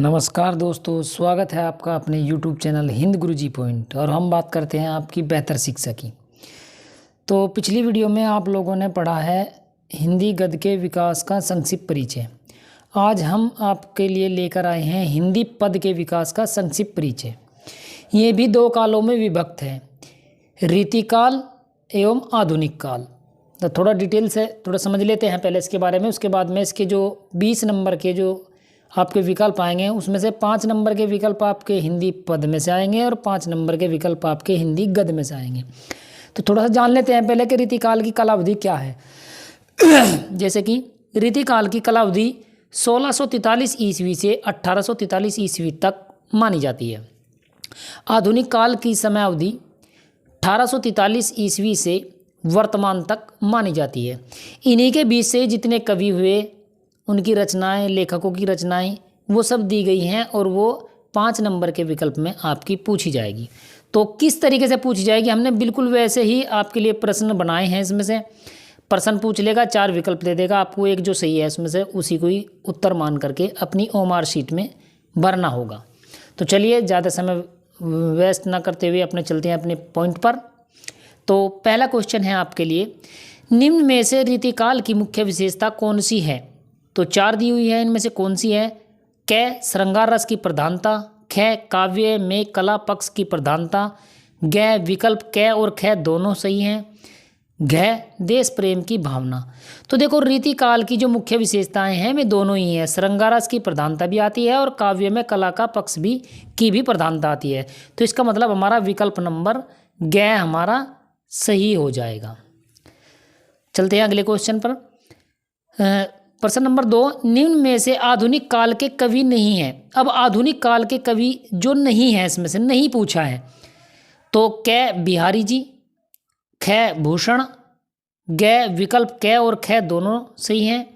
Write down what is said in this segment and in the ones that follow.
नमस्कार दोस्तों, स्वागत है आपका अपने YouTube चैनल हिंद गुरुजी पॉइंट। और हम बात करते हैं आपकी बेहतर शिक्षा की। तो पिछली वीडियो में आप लोगों ने पढ़ा है हिंदी गद्य के विकास का संक्षिप्त परिचय। आज हम आपके लिए लेकर आए हैं हिंदी पद के विकास का संक्षिप्त परिचय। ये भी दो कालों में विभक्त है, रीतिकाल एवं आधुनिक काल। तो थोड़ा डिटेल से थोड़ा समझ लेते हैं पहले इसके बारे में, उसके बाद में इसके जो 20 नंबर के जो आपके विकल्प आएंगे उसमें से 5 नंबर के विकल्प आपके हिंदी पद में से आएंगे और 5 नंबर के विकल्प आपके हिंदी गद्य में से आएंगे। तो थोड़ा सा जान लेते हैं पहले कि रीतिकाल की कालावधि क्या है। जैसे कि रीतिकाल की कालावधि 1643 ईस्वी से 1843 ईस्वी तक मानी जाती है। आधुनिक काल की समय अवधि 1843 ईस्वी से वर्तमान तक मानी जाती है। इन्हीं के बीच से जितने कवि हुए, उनकी रचनाएं, लेखकों की रचनाएं, वो सब दी गई हैं और वो 5 नंबर के विकल्प में आपकी पूछी जाएगी। तो किस तरीके से पूछी जाएगी, हमने बिल्कुल वैसे ही आपके लिए प्रश्न बनाए हैं। इसमें से प्रश्न पूछ लेगा, 4 विकल्प दे देगा, आपको एक जो सही है उसमें से उसी को ही उत्तर मान करके अपनी ओएमआर शीट में भरना होगा। तो चलिए ज़्यादा समय वेस्ट ना करते हुए अपने चलते हैं अपने पॉइंट पर। तो पहला क्वेश्चन है आपके लिए, निम्न में से रीतिकाल की मुख्य विशेषता कौन सी है? तो 4 दी हुई है, इनमें से कौन सी है? क श्रृंगार रस की प्रधानता, ख काव्य में कला पक्ष की प्रधानता, ग विकल्प क और ख दोनों सही हैं, घ देश प्रेम की भावना। तो देखो रीतिकाल की जो मुख्य विशेषताएं हैं वे दोनों ही हैं, श्रृंगार रस की प्रधानता भी आती है और काव्य में कला का पक्ष भी प्रधानता आती है। तो इसका मतलब हमारा विकल्प नंबर ग हमारा सही हो जाएगा। चलते हैं अगले क्वेश्चन पर। प्रश्न नंबर 2, निम्न में से आधुनिक काल के कवि नहीं हैं। अब आधुनिक काल के कवि जो नहीं हैं, इसमें से नहीं पूछा है। तो क बिहारी जी, ख भूषण, ग विकल्प क और ख दोनों सही हैं,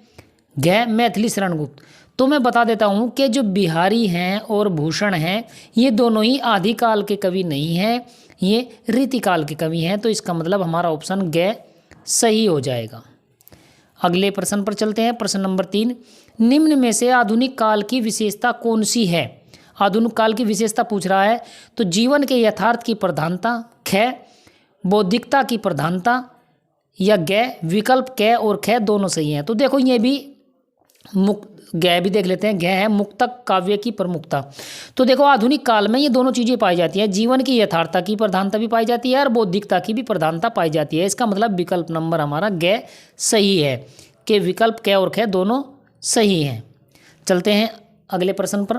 घ मैथिली शरण गुप्त। तो मैं बता देता हूँ कि जो बिहारी हैं और भूषण हैं ये दोनों ही आदिकाल के कवि नहीं हैं, ये रीतिकाल के कवि हैं। तो इसका मतलब हमारा ऑप्शन ग सही हो जाएगा। अगले प्रश्न पर चलते हैं। प्रश्न नंबर 3, निम्न में से आधुनिक काल की विशेषता कौन सी है? आधुनिक काल की विशेषता पूछ रहा है। तो जीवन के यथार्थ की प्रधानता, ख बौद्धिकता की प्रधानता, या ग विकल्प क और ख दोनों सही हैं। तो देखो ये भी ग भी देख लेते हैं, ग है मुक्तक काव्य की प्रमुखता। तो देखो आधुनिक काल में ये दोनों चीज़ें पाई जाती हैं, जीवन की यथार्थता की प्रधानता भी पाई जाती है और बौद्धिकता की भी प्रधानता पाई जाती है। इसका मतलब विकल्प नंबर हमारा ग सही है कि विकल्प क और ख दोनों सही हैं। चलते हैं अगले प्रश्न पर।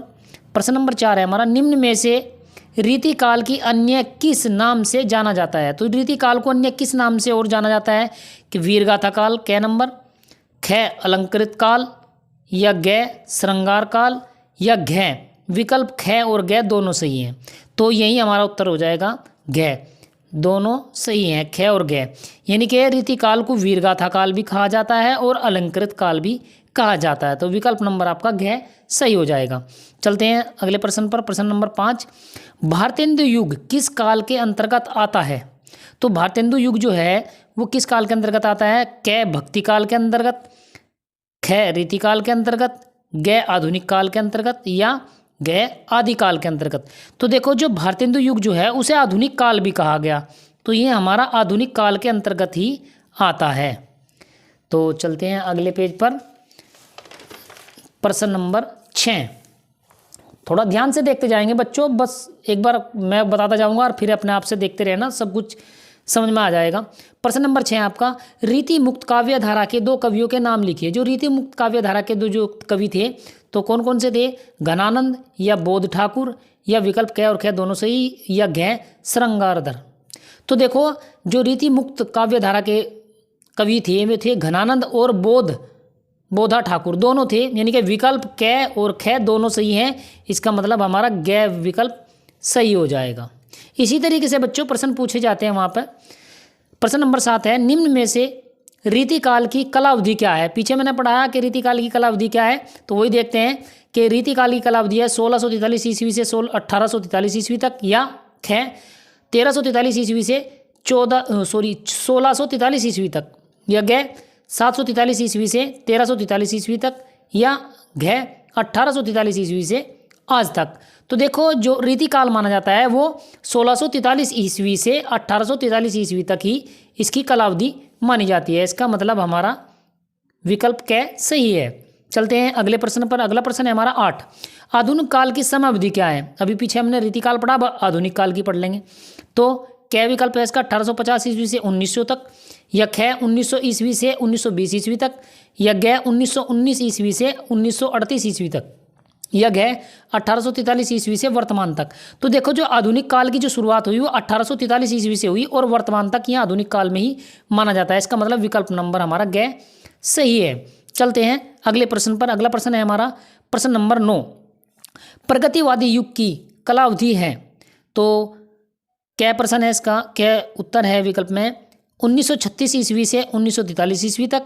प्रश्न नंबर 4 है हमारा, निम्न में से रीतिकाल की अन्य किस नाम से जाना जाता है? तो रीतिकाल को अन्य किस नाम से और जाना जाता है? कि वीरगाथा काल क नंबर, ख अलंकृत काल, या ग श्रृंगार काल, या घ विकल्प ख और ग दोनों सही हैं। तो यही हमारा उत्तर हो जाएगा घ, दोनों सही हैं ख और ग। यानी कि रीतिकाल को वीरगाथा काल भी कहा जाता है और अलंकृत काल भी कहा जाता है। तो विकल्प नंबर आपका घ सही हो जाएगा। चलते हैं अगले प्रश्न पर। प्रश्न नंबर 5, भारतेंदु युग किस काल के अंतर्गत आता है? तो भारतेंदु युग जो है वो किस काल के अंतर्गत आता है? क भक्ति काल के अंतर्गत, ख रीतिकाल के अंतर्गत, ग आधुनिक काल के अंतर्गत, या ग आदिकाल के अंतर्गत। तो देखो जो भारतेंदु युग जो है उसे आधुनिक काल भी कहा गया, तो ये हमारा आधुनिक काल के अंतर्गत ही आता है। तो चलते हैं अगले पेज पर। प्रश्न नंबर 6, थोड़ा ध्यान से देखते जाएंगे बच्चों, बस एक बार मैं बताता जाऊंगा और फिर अपने आप से देखते रहना, सब कुछ समझ में आ जाएगा। प्रश्न नंबर 6 आपका, रीति मुक्त काव्य धारा के 2 कवियों के नाम लिखिए। जो रीति मुक्त काव्य धारा के 2 जो कवि थे तो कौन कौन से थे? घनानंद या बोध ठाकुर, या विकल्प क और ख दोनों सही, या घ श्रृंगारधर। तो देखो जो रीति मुक्त काव्य धारा के कवि थे वे थे घनानंद और बोधा ठाकुर दोनों थे, यानी कि विकल्प क और ख दोनों सही हैं। इसका मतलब हमारा ग विकल्प सही हो जाएगा। इसी तरीके से बच्चों प्रश्न पूछे जाते हैं वहाँ पर। प्रश्न नंबर 7 है, निम्न में से रीतिकाल की कलावधि क्या है? पीछे मैंने पढ़ाया कि रीतिकाल की कलावधि क्या है, तो वही देखते हैं कि रीतिकाल की कलावधि है 1643 ईस्वी से 1843 ईस्वी तक, या ख 1343 ईस्वी से 1643 ईस्वी तक, या ग 743 ईस्वी से 1343 ईस्वी तक, या घ 1843 ईस्वी से आज तक। तो देखो जो रीतिकाल माना जाता है वो 1643 ईस्वी से 1843 ईस्वी तक ही इसकी कालावधि मानी जाती है। इसका मतलब हमारा विकल्प क्या सही है। चलते हैं अगले प्रश्न पर। अगला प्रश्न है हमारा 8। आधुनिक काल की समय अवधि क्या है? अभी पीछे हमने रीतिकाल पढ़ा, अब आधुनिक काल की पढ़ लेंगे। तो क्या विकल्प है इसका? 1850 ईस्वी से 1900 तक, या ख 1900 ईस्वी से 1920 ईस्वी तक, या ग 1919 ईस्वी से 1938 ईस्वी तक, या ग 1843 ईस्वी से वर्तमान तक। तो देखो जो आधुनिक काल की जो शुरुआत हुई वो 1843 ईस्वी से हुई और वर्तमान तक यह आधुनिक काल में ही माना जाता है। इसका मतलब विकल्प नंबर हमारा ग सही है। चलते हैं अगले प्रश्न पर। अगला प्रश्न है हमारा प्रश्न नंबर 9। प्रगतिवादी युग की कालावधि है। तो क्या प्रश्न है इसका? क्या उत्तर है विकल्प में 1936 ईस्वी से 1943 ईस्वी तक,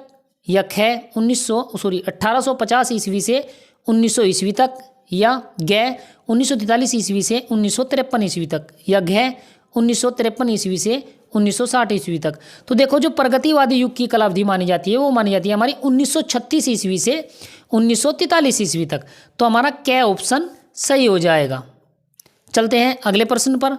या ख 1850 ईस्वी से 1900 ईस्वी तक, या ग 1943 ईस्वी से 1953 ईस्वी तक, या घ 1953 ईस्वी से 1960 ईस्वी तक। तो देखो जो प्रगतिवादी युग की कालावधि मानी जाती है वो मानी जाती है हमारी 1936 ईस्वी से 1943 ईस्वी तक। तो हमारा क्या ऑप्शन सही हो जाएगा। चलते हैं अगले प्रश्न पर।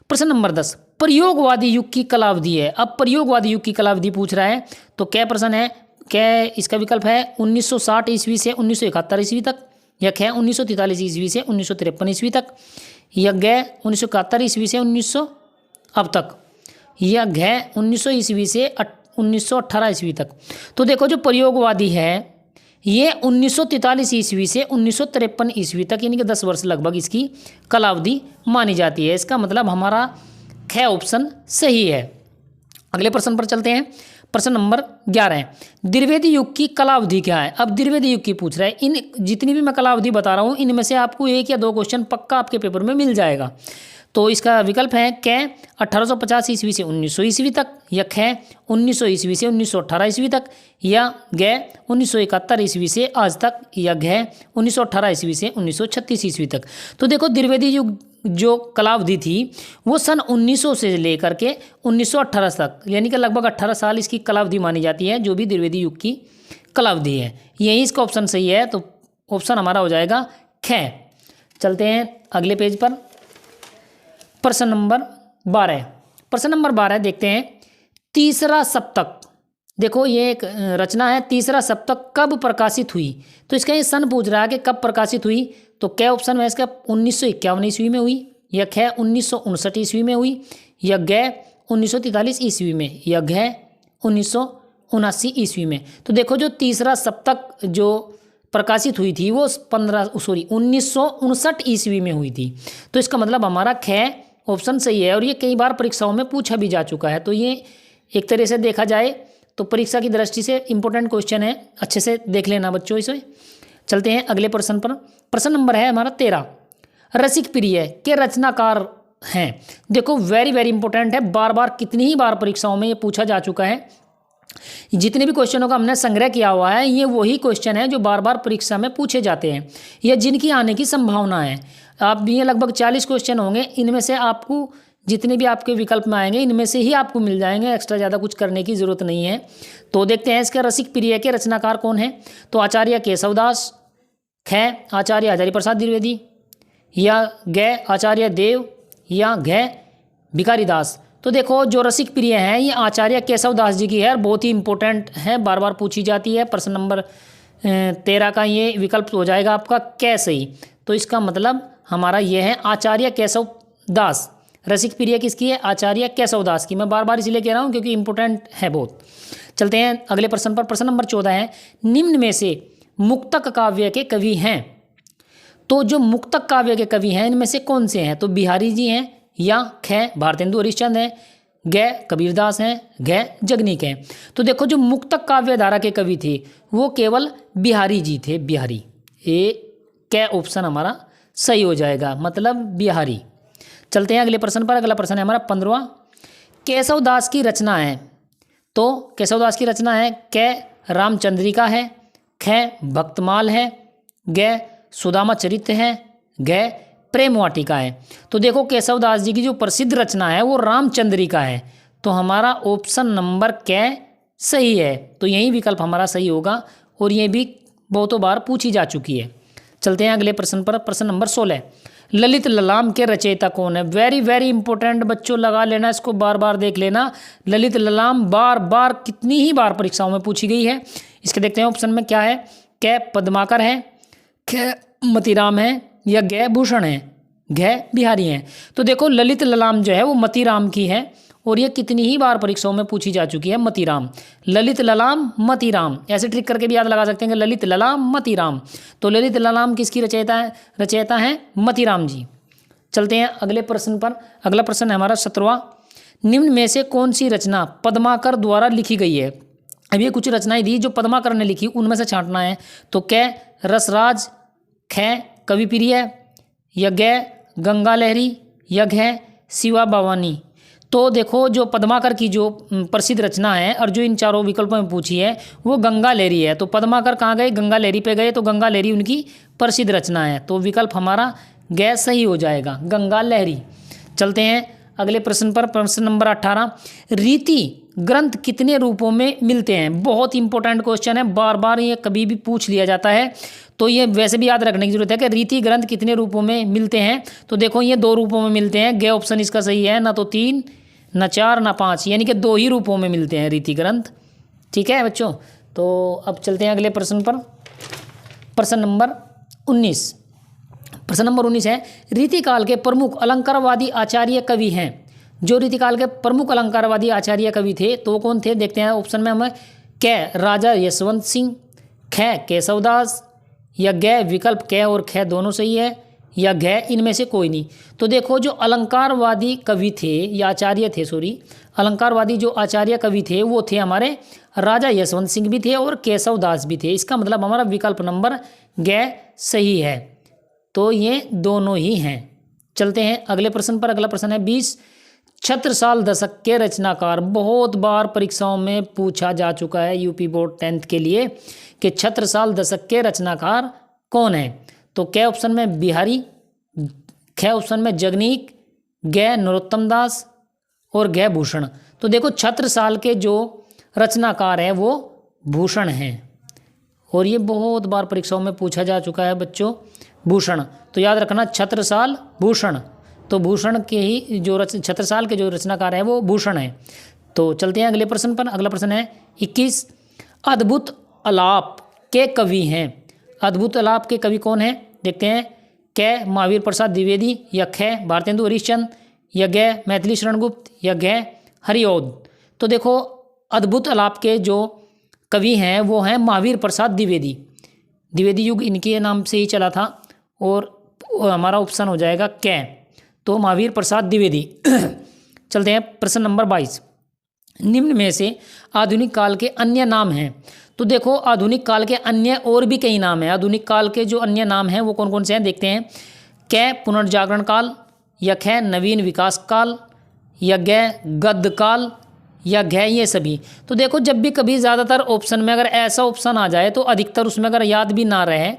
प्रश्न नंबर 10। प्रयोगवादी युग की कालावधि है। अब प्रयोगवादी युग की कालावधि पूछ रहा है। तो क्या प्रश्न है? क्या इसका विकल्प है 1960 ईस्वी से 1971 ईस्वी तक, या ख 1943 ईस्वी से 1953 ईस्वी तक, या ग 1971 ईस्वी से 1900 अब तक, या घ 1900 ईस्वी से 1918 ईस्वी तक। तो देखो जो प्रयोगवादी है ये 1943 ईस्वी से 1953 ईस्वी तक यानी कि 10 वर्ष लगभग इसकी कालावधि मानी जाती है। इसका मतलब हमारा ख ऑप्शन सही है। अगले प्रश्न पर चलते हैं। प्रश्न नंबर 11। द्विवेदी युग की कालावधि क्या है? अब द्विवेदी युग की पूछ रहा है। इन जितनी भी मैं कालावधि बता रहा हूँ इनमें से आपको 1 या 2 क्वेश्चन पक्का आपके पेपर में मिल जाएगा। तो इसका विकल्प है क 1850 ईस्वी से 1900 ईस्वी तक, या ख 1900 ईस्वी से 1918 ईस्वी तक, या ग 1971 ईस्वी से आज तक, या घ 1918 ईस्वी से 1936 ईस्वी तक। तो देखो द्विवेदी युग जो कालावधि थी वो सन 1900 से लेकर के 1918 तक यानी कि लगभग 18 साल इसकी कालावधि मानी जाती है जो भी द्विवेदी युग की कालावधि है। यही इसका ऑप्शन सही है। तो ऑप्शन हमारा हो जाएगा ख। चलते हैं अगले पेज पर। प्रश्न नंबर 12। प्रश्न नंबर 12 देखते हैं। तीसरा सप्तक। देखो ये एक रचना है। तीसरा सप्तक कब प्रकाशित हुई? तो इसका ये सन पूछ रहा है कि कब प्रकाशित हुई। तो क्या ऑप्शन है इसका? 1951 ईस्वी में हुई, या ख 1959 ईस्वी में हुई, या ग 1943 ईस्वी में, या घ 1979 ईस्वी में। तो देखो जो तीसरा सप्तक जो प्रकाशित हुई थी वो 1959 ईस्वी में हुई थी। तो इसका मतलब हमारा ख ऑप्शन सही है और ये कई बार परीक्षाओं में पूछा भी जा चुका है। तो ये एक तरह से देखा जाए तो परीक्षा की दृष्टि से इंपॉर्टेंट क्वेश्चन है। अच्छे से देख लेना बच्चों इसे। चलते हैं अगले प्रश्न पर। प्रश्न नंबर है हमारा 13। रसिक प्रिय के रचनाकार हैं। देखो वेरी वेरी इंपॉर्टेंट है। बार बार कितनी ही बार परीक्षाओं में ये पूछा जा चुका है। जितने भी क्वेश्चनों का हमने संग्रह किया हुआ है ये वही क्वेश्चन है जो बार बार परीक्षा में पूछे जाते हैं या जिनकी आने की संभावना है। आप ये लगभग 40 क्वेश्चन होंगे। इनमें से आपको जितने भी आपके विकल्प में आएंगे इनमें से ही आपको मिल जाएंगे। एक्स्ट्रा ज़्यादा कुछ करने की ज़रूरत नहीं है। तो देखते हैं इसके रसिक प्रिय के रचनाकार कौन है। तो आचार्य केशवदास, ख आचार्य हजारी प्रसाद द्विवेदी, या ग आचार्य देव, या घ भिखारी दास। तो देखो जो रसिक प्रिय हैं ये आचार्य केशवदास जी की है और बहुत ही इंपॉर्टेंट है, बार बार पूछी जाती है। प्रश्न नंबर 13 का ये विकल्प हो जाएगा आपका कै सही। तो इसका मतलब हमारा ये है आचार्य केशवदास। रसिक प्रिय किसकी है? आचार्य केशवदास की। मैं बार बार इसलिए कह रहा हूँ क्योंकि इंपॉर्टेंट है बहुत। चलते हैं अगले प्रश्न पर। प्रश्न नंबर 14 है। निम्न में से मुक्तक काव्य के कवि हैं। तो जो मुक्तक काव्य के कवि हैं इनमें से कौन से हैं? तो बिहारी जी हैं, या ख भारतेंदु हरिश्चंद्र हैं, ग कबीरदास हैं, घ जगनीक हैं। तो देखो जो मुक्तक काव्य धारा के कवि थे वो केवल बिहारी जी थे। बिहारी, ये क ऑप्शन हमारा सही हो जाएगा, मतलब बिहारी। चलते हैं अगले प्रश्न पर। अगला प्रश्न है हमारा 15वां। केशवदास की रचना है। तो केशवदास की रचना है क रामचंद्रिका है, ख भक्तमाल है, ग सुदामा चरित्र है, घ प्रेम वाटिका है। तो देखो केशवदास जी की जो प्रसिद्ध रचना है वो रामचंद्रिका है। तो हमारा ऑप्शन नंबर क सही है। तो यही विकल्प हमारा सही होगा और ये भी बहुतों बार पूछी जा चुकी है। चलते हैं अगले प्रश्न पर। प्रश्न नंबर 16, ललित ललाम के रचयिता कौन है? वेरी वेरी इंपॉर्टेंट बच्चों, लगा लेना इसको, बार बार देख लेना। ललित ललाम बार बार कितनी ही बार परीक्षाओं में पूछी गई है। इसके देखते हैं ऑप्शन में क्या है। क पद्माकर है, ख मतीराम है, या ग भूषण है, घ बिहारी है। तो देखो ललित ललाम जो है वो मतीराम की है, और ये कितनी ही बार परीक्षाओं में पूछी जा चुकी है, मतीराम। ललित ललाम मतीराम, ऐसे ट्रिक करके भी याद लगा सकते हैं कि ललित ललाम मतीराम। तो ललित ललाम किसकी रचयिता है मतीराम जी। चलते हैं अगले प्रश्न पर। अगला प्रश्न है हमारा 17वां, निम्न में से कौन सी रचना पद्माकर द्वारा लिखी गई है? अब ये कुछ रचनाएं दी जो पद्माकर ने लिखी, उनमें से छांटना है। तो क रसराज, ख कवि प्रिय, या ग गंगा लहरी, या घ शिवा भवानी। तो देखो जो पद्माकर की जो प्रसिद्ध रचना है और जो इन चारों विकल्पों में पूछी है वो गंगा लहरी है। तो पद्माकर कहाँ गए? गंगा लहरी पे गए, तो गंगा लहरी उनकी प्रसिद्ध रचना है। तो विकल्प हमारा ग सही हो जाएगा, गंगा लहरी। चलते हैं अगले प्रश्न पर। प्रश्न नंबर 18, रीति ग्रंथ कितने रूपों में मिलते हैं? बहुत इंपॉर्टेंट क्वेश्चन है, बार बार ये कभी भी पूछ लिया जाता है, तो ये वैसे भी याद रखने की जरूरत है कि रीति ग्रंथ कितने रूपों में मिलते हैं। तो देखो ये 2 रूपों में मिलते हैं, ग ऑप्शन इसका सही है, ना तो 3 ना 4 ना 5, यानी कि 2 ही रूपों में मिलते हैं रीति ग्रंथ। ठीक है बच्चों, तो अब चलते हैं अगले प्रश्न पर। प्रश्न नंबर 19। प्रश्न नंबर 19 है, रीतिकाल के प्रमुख अलंकारवादी आचार्य कवि हैं। जो रीतिकाल के प्रमुख अलंकारवादी आचार्य कवि थे तो वो कौन थे? देखते हैं ऑप्शन में हमें। क राजा यशवंत सिंह, ख केशवदास, या ग विकल्प क और ख दोनों सही है, या घ इनमें से कोई नहीं। तो देखो जो अलंकारवादी कवि थे या आचार्य थे, अलंकारवादी जो आचार्य कवि थे वो थे हमारे राजा यशवंत सिंह भी थे और केशवदास भी थे। इसका मतलब हमारा विकल्प नंबर ग सही है। तो ये दोनों ही हैं। चलते हैं अगले प्रश्न पर। अगला प्रश्न है 20, छत्रसाल दशक के रचनाकार। बहुत बार परीक्षाओं में पूछा जा चुका है यूपी बोर्ड 10th के लिए कि छत्रसाल दशक के रचनाकार कौन है? तो क ऑप्शन में बिहारी, ख ऑप्शन में जगनीक, ग नरोत्तम दास और घ भूषण। तो देखो छत्रसाल के जो रचनाकार हैं वो भूषण हैं, और ये बहुत बार परीक्षाओं में पूछा जा चुका है बच्चों, भूषण। तो याद रखना छत्रसाल भूषण। तो भूषण के ही जो छत्रसाल के जो रचनाकार हैं वो भूषण हैं। तो चलते हैं अगले प्रश्न पर। अगला प्रश्न है 21, अद्भुत अलाप के कवि हैं। अद्भुत अलाप के कवि कौन है? देखते हैं। क महावीर प्रसाद द्विवेदी, या ख भारतेंदु हरिश्चंद्र, या ग मैथिली शरण गुप्त, या घ हरिऔध। तो देखो अद्भुत अलाप के जो कवि हैं वो हैं महावीर प्रसाद द्विवेदी। द्विवेदी युग इनके नाम से ही चला था, और हमारा ऑप्शन हो जाएगा क। तो महावीर प्रसाद द्विवेदी। चलते हैं प्रश्न नंबर 22, निम्न में से आधुनिक काल के अन्य नाम हैं। तो देखो आधुनिक काल के अन्य और भी कई नाम हैं। आधुनिक काल के जो अन्य नाम हैं वो कौन कौन से हैं देखते हैं। क पुनर्जागरण काल, या ख नवीन विकास काल, या ग गद्य काल, या घ ये सभी। तो देखो जब भी कभी ज़्यादातर ऑप्शन में अगर ऐसा ऑप्शन आ जाए तो अधिकतर उसमें अगर याद भी ना रहे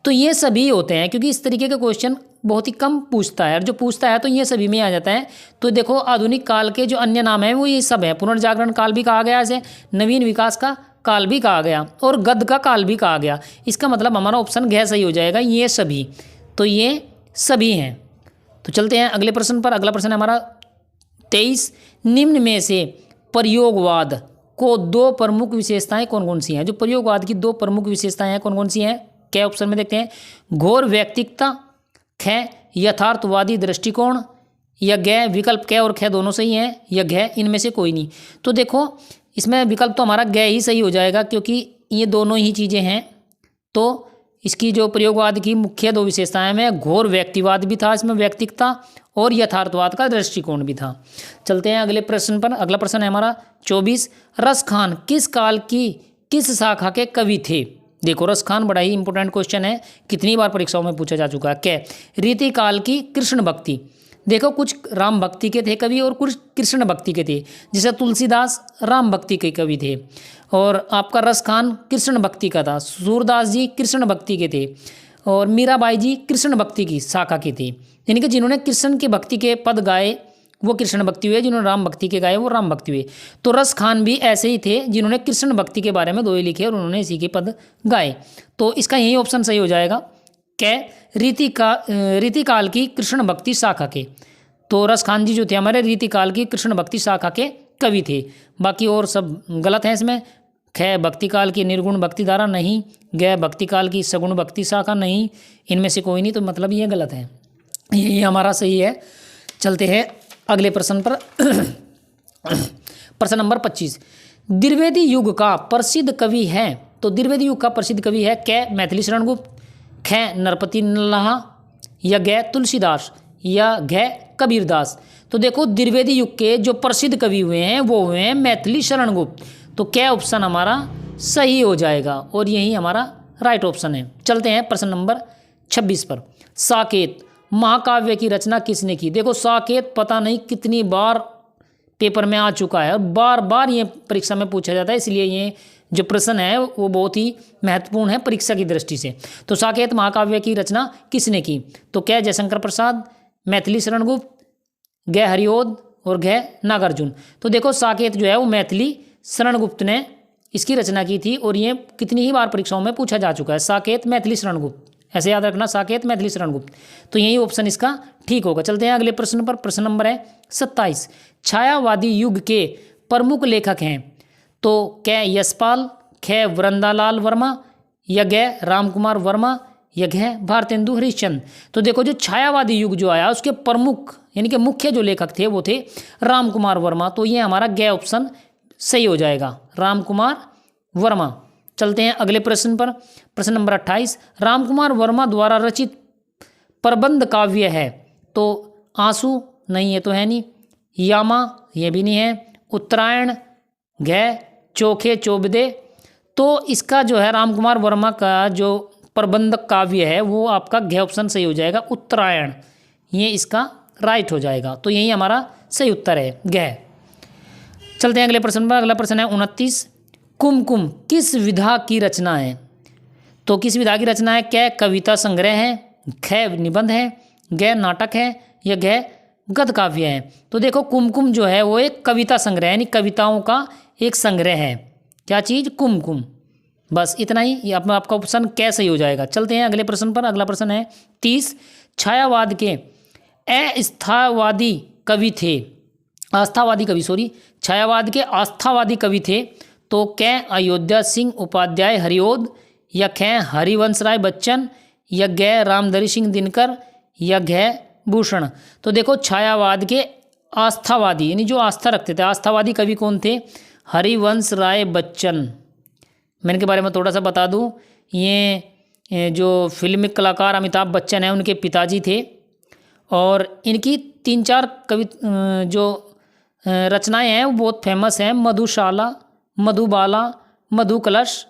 तो ये सभी होते हैं, क्योंकि इस तरीके के क्वेश्चन बहुत ही कम पूछता है, और जो पूछता है तो ये सभी में आ जाता है। तो देखो आधुनिक काल के जो अन्य नाम हैं वो ये सब है। पुनर्जागरण काल भी कहा गया इसे, नवीन विकास का काल भी कहा गया, और गद्य का काल भी कहा गया। इसका मतलब हमारा ऑप्शन घ सही हो जाएगा, ये सभी। तो ये सभी हैं। तो चलते हैं अगले प्रश्न पर। अगला प्रश्न है हमारा 23, निम्न में से प्रयोगवाद को 2 प्रमुख विशेषताएं कौन कौन सी हैं? जो प्रयोगवाद की 2 प्रमुख विशेषताएं हैं कौन कौन सी हैं? क्या ऑप्शन में देखते हैं। घोर व्यक्तिकता, ख यथार्थवादी दृष्टिकोण, या ग विकल्प क और ख दोनों सही हैं, या घ इनमें से कोई नहीं। तो देखो इसमें विकल्प तो हमारा ग ही सही हो जाएगा, क्योंकि ये दोनों ही चीज़ें हैं। तो इसकी जो प्रयोगवाद की मुख्य 2 विशेषताएं में घोर व्यक्तिवाद भी था, इसमें व्यक्तिकता, और यथार्थवाद का दृष्टिकोण भी था। चलते हैं अगले प्रश्न पर। अगला प्रश्न है हमारा 24, रस खान किस काल की किस शाखा के कवि थे? देखो रस खान बड़ा ही इंपॉर्टेंट क्वेश्चन है, कितनी बार परीक्षाओं में पूछा जा चुका है। क रीति काल की कृष्ण भक्ति। देखो कुछ राम भक्ति के थे कवि और कुछ कृष्ण भक्ति के थे, जैसे तुलसीदास राम भक्ति के कवि थे, और आपका रस खान कृष्ण भक्ति का था, सूरदास जी कृष्ण भक्ति के थे, और मीराबाई जी कृष्ण भक्ति की शाखा के थे। यानी कि जिन्होंने कृष्ण के भक्ति के पद गाए वो कृष्ण भक्ति हुए, जिन्होंने राम भक्ति के गाए वो राम भक्ति हुए। तो रस खान भी ऐसे ही थे जिन्होंने कृष्ण भक्ति के बारे में दोहे लिखे और उन्होंने इसी के पद गाए। तो इसका यही ऑप्शन सही हो जाएगा, कै रीतिकाल की कृष्ण भक्ति शाखा के। तो रस खान जी जो थे हमारे रीतिकाल की कृष्ण भक्ति शाखा के कवि थे। बाकी और सब गलत हैं इसमें। ख भक्ति काल की निर्गुण भक्ति धारा नहीं, ग भक्ति काल की सगुण भक्ति शाखा नहीं, इनमें से कोई नहीं, तो मतलब ये गलत है, यही हमारा सही है। चलते हैं अगले प्रश्न पर। प्रश्न नंबर 25, द्विवेदी युग का प्रसिद्ध कवि है। तो द्विवेदी युग का प्रसिद्ध कवि है कै मैथिली शरण गुप्त, ख नरपति नल्लाहा, या ग तुलसीदास, या घ कबीरदास। तो देखो द्विवेदी युग के जो प्रसिद्ध कवि हुए हैं वो हुए हैं मैथिली शरण गुप्त। तो क्या ऑप्शन हमारा सही हो जाएगा और यही हमारा राइट ऑप्शन है। चलते हैं प्रश्न नंबर 26 पर। साकेत महाकाव्य की रचना किसने की। देखो साकेत पता नहीं कितनी बार पेपर में आ चुका है और बार बार ये परीक्षा में पूछा जाता है, इसलिए ये जो प्रश्न है वो बहुत ही महत्वपूर्ण है परीक्षा की दृष्टि से। तो साकेत महाकाव्य की रचना किसने की। तो क्या जयशंकर प्रसाद, मैथिली शरण गुप्त, ग हरिओद और घ नागार्जुन। तो देखो साकेत जो है वो मैथिली शरण गुप्त ने इसकी रचना की थी और ये कितनी ही बार परीक्षाओं में पूछा जा चुका है। साकेत मैथिली शरण गुप्त, ऐसे याद रखना, साकेत मैथिली शरण गुप्त। तो यही ऑप्शन इसका ठीक होगा। चलते हैं अगले प्रश्न पर। प्रश्न नंबर है 27, छायावादी युग के प्रमुख लेखक हैं। तो कै यशपाल, ख वृंदालाल वर्मा, या ग रामकुमार वर्मा, या घ भारतेंदु हरिश्चंद्र। तो देखो जो छायावादी युग जो आया उसके प्रमुख यानी कि मुख्य जो लेखक थे वो थे रामकुमार वर्मा। तो ये हमारा ग ऑप्शन सही हो जाएगा, रामकुमार वर्मा। चलते हैं अगले प्रश्न पर। प्रश्न नंबर 28, रामकुमार वर्मा द्वारा रचित प्रबंध काव्य है। तो आंसू नहीं, ये तो है नहीं, यामा ये भी नहीं है, उत्तरायण, घ चोखे चौबदे। तो इसका जो है रामकुमार वर्मा का जो प्रबंध काव्य है वो आपका घ ऑप्शन सही हो जाएगा, उत्तरायण, ये इसका राइट हो जाएगा। तो यही हमारा सही उत्तर है, घ। चलते हैं अगले प्रश्न पर। अगला प्रश्न है 29, कुमकुम किस विधा की रचना है। तो किस विधा की रचना है। क्या कविता संग्रह है, ख निबंध है, ग नाटक है, या घ गद्य काव्य है। तो देखो कुमकुम जो है वो एक कविता संग्रह यानी कविताओं का एक संग्रह है। क्या चीज़, कुमकुम। बस इतना ही, ये आपका ऑप्शन क्या सही हो जाएगा। चलते हैं अगले प्रश्न पर। अगला प्रश्न है 30, छायावाद के अस्थिवादी कवि थे, आस्थावादी कवि सॉरी, छायावाद के आस्थावादी कवि थे। तो कै अयोध्या सिंह उपाध्याय हरिओद, या ख हरिवंश राय बच्चन, या ग रामधरी सिंह दिनकर, या घ भूषण। तो देखो छायावाद के आस्थावादी यानी जो आस्था रखते थे, आस्थावादी कवि कौन थे, हरिवंश राय बच्चन। मैं इनके बारे में थोड़ा सा बता दूं, ये जो फिल्मी कलाकार अमिताभ बच्चन हैं उनके पिताजी थे और इनकी 3-4 कवि जो रचनाएं हैं वो बहुत फेमस हैं, मधुशाला, मधुबाला, मधुकलश।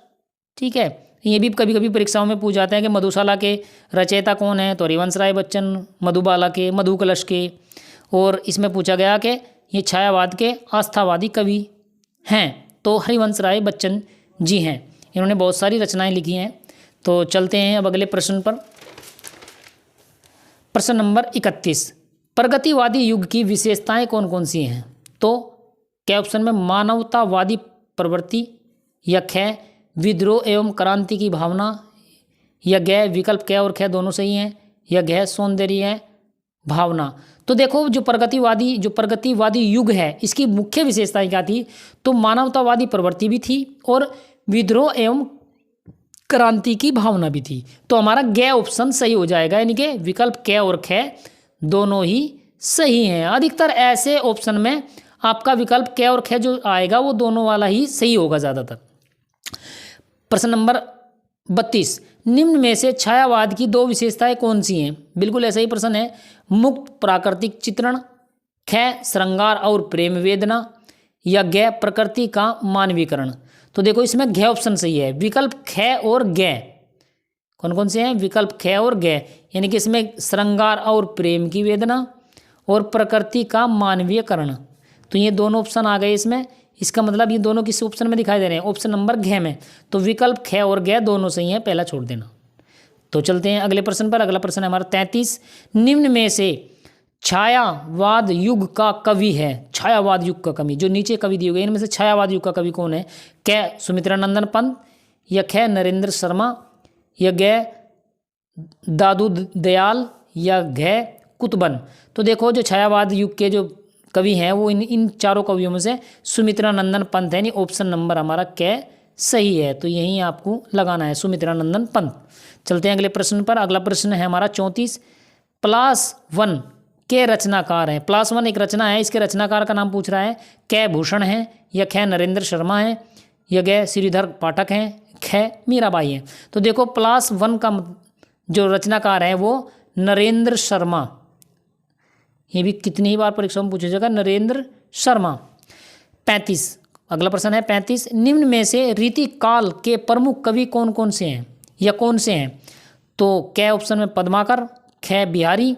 ठीक है, ये भी कभी कभी परीक्षाओं में पूछ जाते हैं कि मधुशाला के रचयिता कौन है। तो हरिवंश राय बच्चन, मधुबाला के, मधुकलश के। और इसमें पूछा गया कि ये छायावाद के आस्थावादी कवि हैं, तो हरिवंश राय बच्चन जी हैं, इन्होंने बहुत सारी रचनाएं लिखी हैं। तो चलते हैं अब अगले प्रश्न पर। प्रश्न नंबर 31, प्रगतिवादी युग की विशेषताएं कौन कौन सी हैं। तो क्या ऑप्शन में मानवतावादी प्रवृत्ति, या ख विद्रोह एवं क्रांति की भावना, या ग विकल्प क और ख दोनों सही हैं, या घ सौंदर्य भावना। तो देखो जो प्रगतिवादी युग है इसकी मुख्य विशेषताएं क्या थी। तो मानवतावादी प्रवृत्ति भी थी और विद्रोह एवं क्रांति की भावना भी थी। तो हमारा ग ऑप्शन सही हो जाएगा, यानी कि विकल्प क और ख दोनों ही सही हैं। अधिकतर ऐसे ऑप्शन में आपका विकल्प क और ख जो आएगा वो दोनों वाला ही सही होगा ज़्यादातर। प्रश्न नंबर 32, निम्न में से छायावाद की 2 विशेषताएं कौन सी हैं। बिल्कुल ऐसा ही प्रश्न है। मुक्त प्राकृतिक चित्रण, ख श्रृंगार और प्रेम वेदना, या ग प्रकृति का मानवीकरण। तो देखो इसमें घ ऑप्शन सही है, विकल्प ख और ग कौन कौन से हैं, विकल्प ख और ग, यानी कि इसमें श्रृंगार और प्रेम की वेदना और प्रकृति का मानवीयकरण। तो ये दोनों ऑप्शन आ गए इसमें, इसका मतलब ये दोनों किस ऑप्शन में दिखाई दे रहे हैं, ऑप्शन नंबर घ में। तो विकल्प ख और ग दोनों सही हैं, पहला छोड़ देना। तो चलते हैं अगले प्रश्न पर। अगला प्रश्न है हमारा 33, निम्न में से छायावाद युग का कवि है। छायावाद युग का कवि जो नीचे कवि दिए गए इनमें से छायावाद युग का कवि कौन है। क सुमित्रानंदन पंत, या ख नरेंद्र शर्मा, या ग दादू दयाल या घ कुतुबन। तो देखो जो छायावाद युग के जो कवि हैं वो इन चारों कवियों में से सुमित्रा नंदन पंत है, यानी ऑप्शन नंबर हमारा क सही है। तो यही आपको लगाना है, सुमित्रा नंदन पंत। चलते हैं अगले प्रश्न पर। अगला प्रश्न है हमारा 34। +1 के रचनाकार हैं। +1 एक रचना है, इसके रचनाकार का नाम पूछ रहा है। क भूषण है या ख नरेंद्र शर्मा है या ग श्रीधर पाठक हैं, ख मीराबाई है। तो देखो +1 का जो रचनाकार है वो नरेंद्र शर्मा, ये भी कितनी ही बार परीक्षा में पूछा जाएगा, नरेंद्र शर्मा। 35 अगला प्रश्न है 35। निम्न में से रीति काल के प्रमुख कवि कौन कौन से हैं या कौन से हैं? तो क ऑप्शन में पद्माकर, ख बिहारी,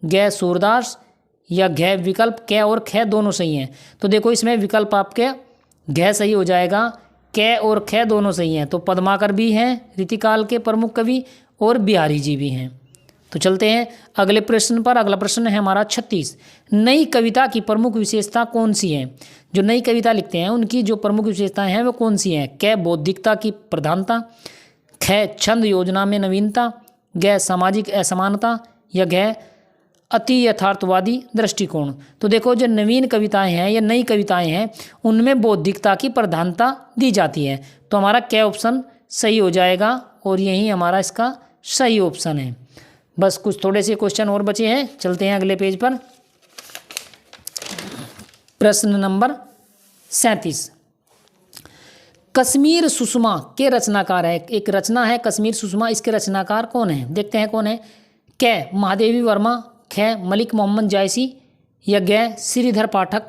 ग सूरदास या घ विकल्प क और ख दोनों सही हैं। तो देखो इसमें विकल्प आपके घ सही हो जाएगा, क और ख दोनों सही हैं। तो पद्माकर भी हैं रीतिकाल के प्रमुख कवि और बिहारी जी भी हैं। तो चलते हैं अगले प्रश्न पर। अगला प्रश्न है हमारा 36। नई कविता की प्रमुख विशेषता कौन सी है? जो नई कविता लिखते हैं उनकी जो प्रमुख विशेषताएं हैं वो कौन सी हैं? क बौद्धिकता की प्रधानता, ख छंद योजना में नवीनता, ग सामाजिक असमानता या घ अति यथार्थवादी दृष्टिकोण। तो देखो जो नवीन कविताएं हैं या नई कविताएं हैं उनमें बौद्धिकता की प्रधानता दी जाती है। तो हमारा क ऑप्शन सही हो जाएगा और यही हमारा इसका सही ऑप्शन है। बस कुछ थोड़े से क्वेश्चन और बचे हैं, चलते हैं अगले पेज पर। प्रश्न नंबर 37। कश्मीर सुषमा के रचनाकार है। एक रचना है कश्मीर सुषमा, इसके रचनाकार कौन है? देखते हैं कौन है। क महादेवी वर्मा, ख मलिक मोहम्मद जायसी या ग श्रीधर पाठक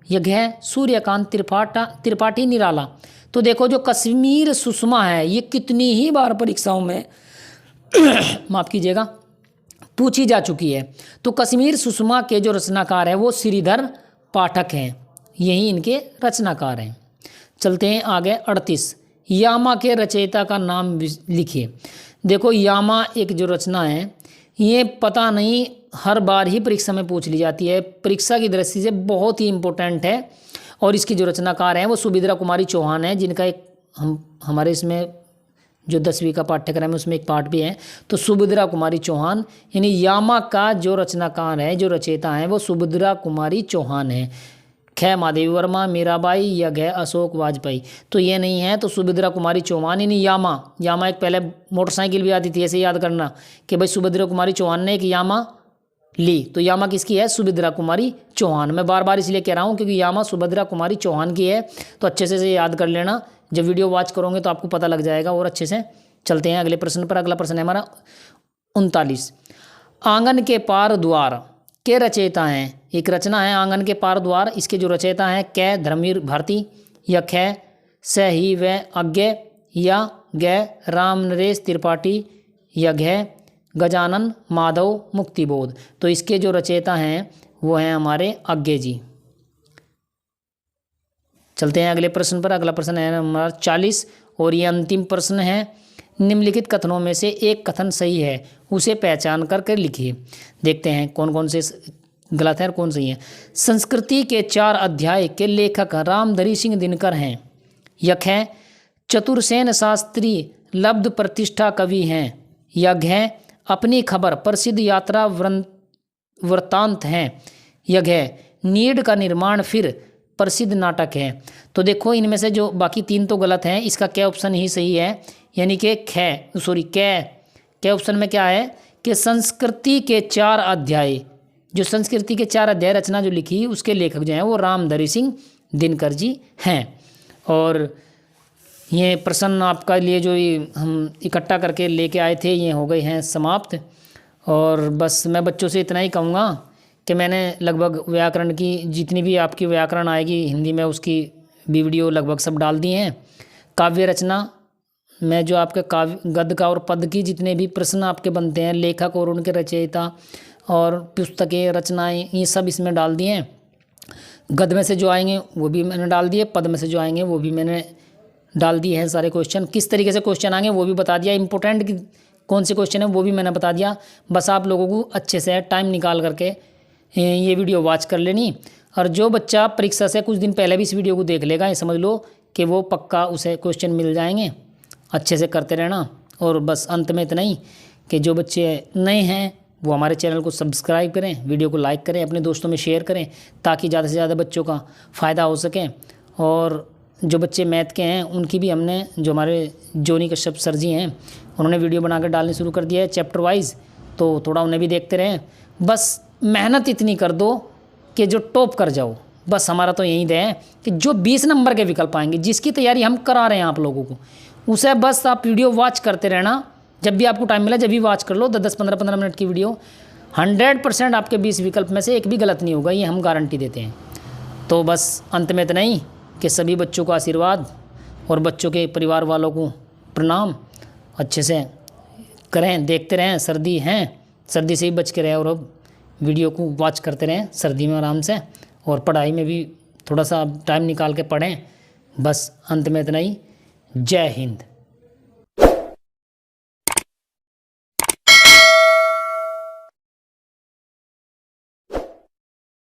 या घ सूर्यकांत त्रिपाठी निराला। तो देखो जो कश्मीर सुषमा है ये कितनी ही बार परीक्षाओं में माफ कीजिएगा पूछी जा चुकी है। तो कश्मीर सुषमा के जो रचनाकार है वो श्रीधर पाठक हैं, यही इनके रचनाकार हैं। चलते हैं आगे 38। यामा के रचयिता का नाम लिखिए। देखो यामा एक जो रचना है ये पता नहीं हर बार ही परीक्षा में पूछ ली जाती है, परीक्षा की दृष्टि से बहुत ही इम्पोर्टेंट है। और इसकी जो रचनाकार हैं वो सुभद्रा कुमारी चौहान है, जिनका एक हमारे इसमें जो 10वीं का पाठ्यक्रम है उसमें एक पाठ भी है। तो सुभद्रा कुमारी चौहान, यानी यामा का जो रचनाकार है जो रचयिता है वो सुभद्रा कुमारी चौहान है। ख महादेवी वर्मा, मीराबाई या घ अशोक वाजपेयी। तो ये नहीं है, तो सुभद्रा कुमारी चौहान यानी यामा एक पहले मोटरसाइकिल भी आती थी, ऐसे याद करना कि भाई सुभद्रा कुमारी चौहान ने एक यामा ली। तो यामा किसकी है? सुभद्रा कुमारी चौहान। मैं बार बार इसलिए कह रहा हूँ क्योंकि यामा सुभद्रा कुमारी चौहान की है, तो अच्छे से याद कर लेना। जब वीडियो वॉच करोगे तो आपको पता लग जाएगा और अच्छे से। चलते हैं अगले प्रश्न पर। अगला प्रश्न है हमारा 39। आंगन के पार द्वार के रचयिता हैं। एक रचना है आंगन के पार द्वार, इसके जो रचयिता हैं क धर्मवीर भारती या ख स ही व अज्ञ या ग राम नरेश त्रिपाठी या घ गजानन माधव मुक्तिबोध। तो इसके जो रचयिता हैं वो हैं हमारे अज्ञे जी। चलते हैं अगले प्रश्न पर। अगला प्रश्न है हमारा 40 और ये अंतिम प्रश्न है। निम्नलिखित कथनों में से एक कथन सही है, उसे पहचान करके लिखिए। देखते हैं कौन कौन से गलत है और कौन सही है। संस्कृति के 4 अध्याय के लेखक रामधरी सिंह दिनकर हैं। यख है चतुरसेन शास्त्री लब्ध प्रतिष्ठा कवि हैं। यज्ञ है अपनी खबर प्रसिद्ध यात्रा वृत्तांत हैं। यज्ञ है नीड का निर्माण फिर प्रसिद्ध नाटक है। तो देखो इनमें से जो बाकी 3 तो गलत हैं, इसका क्या ऑप्शन ही सही है, यानी कि क्या ऑप्शन में क्या है कि संस्कृति के 4 अध्याय, जो संस्कृति के 4 अध्याय रचना जो लिखी उसके लेखक जो हैं वो रामधरी सिंह दिनकर जी हैं। और ये प्रश्न आपका लिए जो हम इकट्ठा करके लेके आए थे ये हो गए हैं समाप्त। और बस मैं बच्चों से इतना ही कहूँगा कि मैंने लगभग व्याकरण की जितनी भी आपकी व्याकरण आएगी हिंदी में उसकी भी वीडियो लगभग सब डाल दिए हैं। काव्य रचना में जो आपके काव्य गद्य का और पद की जितने भी प्रश्न आपके बनते हैं, लेखक और उनके रचयिता और पुस्तकें रचनाएं, ये सब इसमें डाल दिए हैं। गद्य में से जो आएंगे वो भी मैंने डाल दिए, पद में से जो आएंगे वो भी मैंने डाल दिए हैं सारे क्वेश्चन। किस तरीके से क्वेश्चन आएंगे वो भी बता दिया, इंपॉर्टेंट कौन से क्वेश्चन है वो भी मैंने बता दिया। बस आप लोगों को अच्छे से टाइम निकाल करके ये वीडियो वॉच कर लेनी। और जो बच्चा परीक्षा से कुछ दिन पहले भी इस वीडियो को देख लेगा, ये समझ लो कि वो पक्का उसे क्वेश्चन मिल जाएंगे। अच्छे से करते रहना। और बस अंत में इतना ही कि जो बच्चे नए हैं वो हमारे चैनल को सब्सक्राइब करें, वीडियो को लाइक करें, अपने दोस्तों में शेयर करें ताकि ज़्यादा से ज़्यादा बच्चों का फ़ायदा हो सके। और जो बच्चे मैथ के हैं उनकी भी हमने, जो हमारे जोनी कश्यप सर जी हैं, उन्होंने वीडियो बनाकर डालनी शुरू कर दिया है चैप्टर वाइज, तो थोड़ा उन्हें भी देखते रहें। बस मेहनत इतनी कर दो कि जो टॉप कर जाओ। बस हमारा तो यही है कि जो 20 नंबर के विकल्प आएंगे, जिसकी तैयारी हम करा रहे हैं आप लोगों को, उसे बस आप वीडियो वॉच करते रहना। जब भी आपको टाइम मिला जब भी वॉच कर लो, 10-15 मिनट की वीडियो। 100% आपके 20 विकल्प में से एक भी गलत नहीं होगा, ये हम गारंटी देते हैं। तो बस अंत में इतना ही कि सभी बच्चों को आशीर्वाद और बच्चों के परिवार वालों को प्रणाम। अच्छे से करें, देखते रहें। सर्दी हैं, सर्दी से ही बच के रहें और अब वीडियो को वॉच करते रहें सर्दी में आराम से, और पढ़ाई में भी थोड़ा सा टाइम निकाल के पढ़ें। बस अंत में इतना ही। जय हिंद।